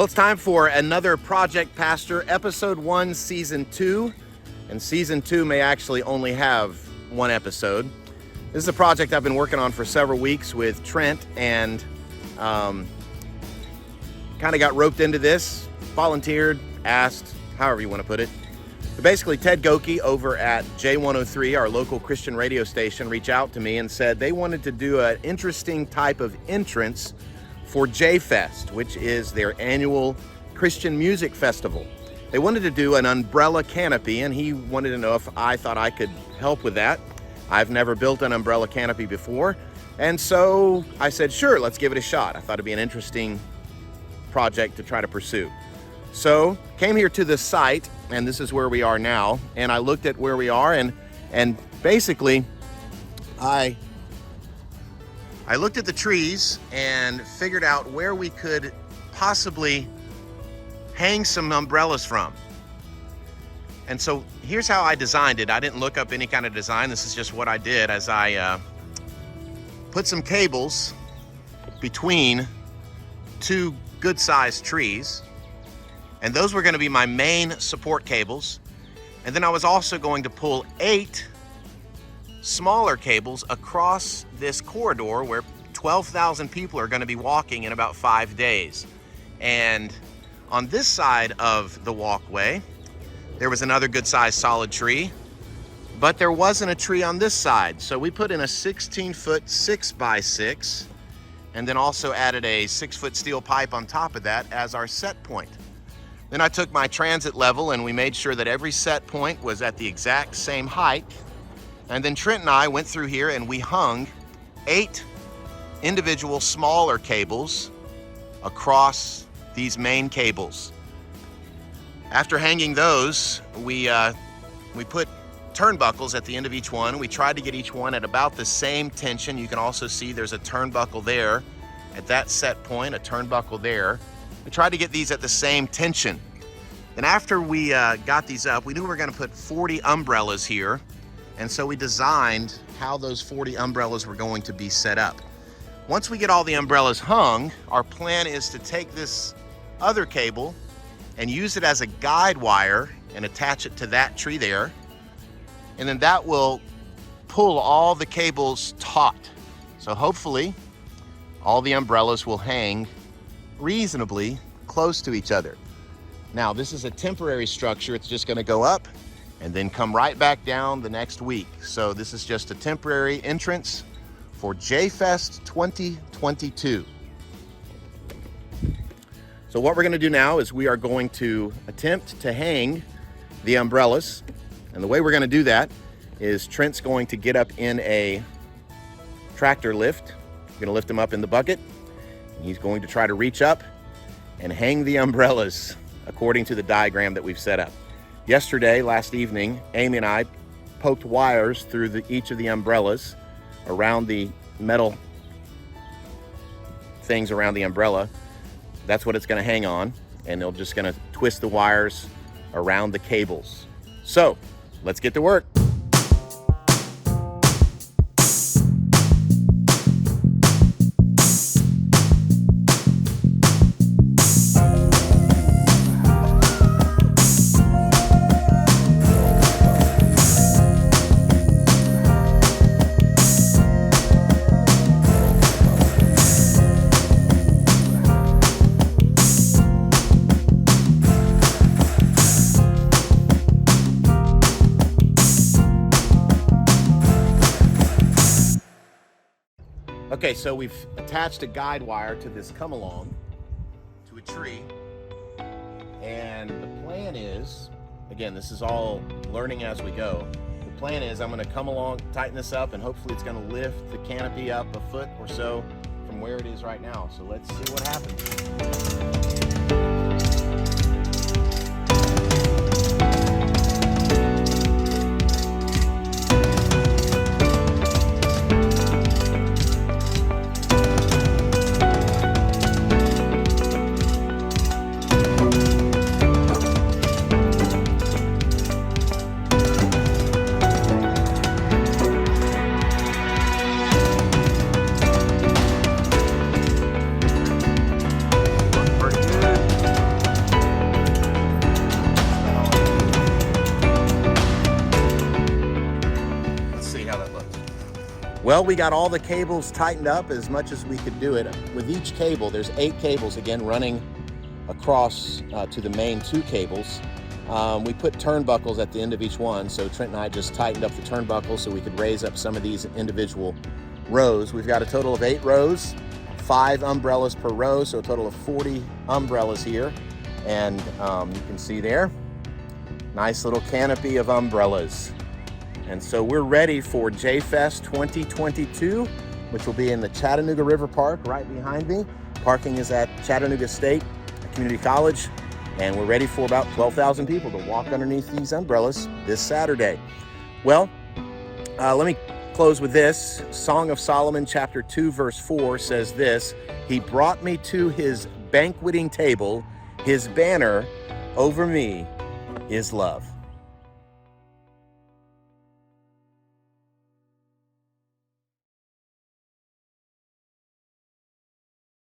Well, it's time for another Project Pastor, Episode 1, Season 2. And Season 2 may actually only have one episode. This is a project I've been working on for several weeks with Trent, and kind of got roped into this, volunteered, asked, however you want to put it. But basically, Ted Gocke over at J103, our local Christian radio station, reached out to me and said they wanted to do an interesting type of entrance for JFest, which is their annual Christian music festival. They wanted to do an umbrella canopy, and he wanted to know if I thought I could help with that. I've never built an umbrella canopy before, and so I said, sure, let's give it a shot. I thought it'd be an interesting project to try to pursue. So came here to the site, and this is where we are now, and I looked at where we are, and basically I looked at the trees and figured out where we could possibly hang some umbrellas from. And so here's how I designed it. I didn't look up any kind of design. This is just what I did as I put some cables between two good-sized trees. And those were going to be my main support cables. And then I was also going to pull 8 smaller cables across this corridor where 12,000 people are going to be walking in about 5 days. And on this side of the walkway, there was another good-sized solid tree, but there wasn't a tree on this side. So we put in a 16-foot 6x6, and then also added a 6-foot steel pipe on top of that as our set point. Then I took my transit level and we made sure that every set point was at the exact same height. And then Trent and I went through here and we hung 8 individual smaller cables across these main cables. After hanging those, we put turnbuckles at the end of each one. We tried to get each one at about the same tension. You can also see there's a turnbuckle there at that set point, a turnbuckle there. We tried to get these at the same tension. Then after we got these up, we knew we were going to put 40 umbrellas here. And so we designed how those 40 umbrellas were going to be set up. Once we get all the umbrellas hung, our plan is to take this other cable and use it as a guide wire and attach it to that tree there. And then that will pull all the cables taut. So hopefully all the umbrellas will hang reasonably close to each other. Now, this is a temporary structure. It's just going to go up and then come right back down the next week. So this is just a temporary entrance for JFest 2022. So what we're going to do now is we are going to attempt to hang the umbrellas. And the way we're going to do that is Trent's going to get up in a tractor lift. We're going to lift him up in the bucket. And he's going to try to reach up and hang the umbrellas according to the diagram that we've set up. Yesterday, last evening, Amy and I poked wires through each of the umbrellas around the metal things around the umbrella. That's what it's going to hang on, and they're just going to twist the wires around the cables. So, let's get to work. Okay, so we've attached a guide wire to this come along to a tree, and the plan is, again, this is all learning as we go. The plan is I'm going to come along, tighten this up, and hopefully it's going to lift the canopy up a foot or so from where it is right now. So let's see what happens. Pretty good. Well, we got all the cables tightened up as much as we could do it. With each cable, there's 8 cables again running across to the main 2 cables. We put turnbuckles at the end of each one, so Trent and I just tightened up the turnbuckles so we could raise up some of these individual rows. We've got a total of 8 rows, 5 umbrellas per row, so a total of 40 umbrellas here. And you can see there, nice little canopy of umbrellas. And so we're ready for JFest 2022, which will be in the Chattanooga River Park right behind me. Parking is at Chattanooga State Community College, and we're ready for about 12,000 people to walk underneath these umbrellas this Saturday. Well, let me close with this. Song of Solomon chapter 2 verse 4 says this: "He brought me to his banqueting table, his banner over me is love."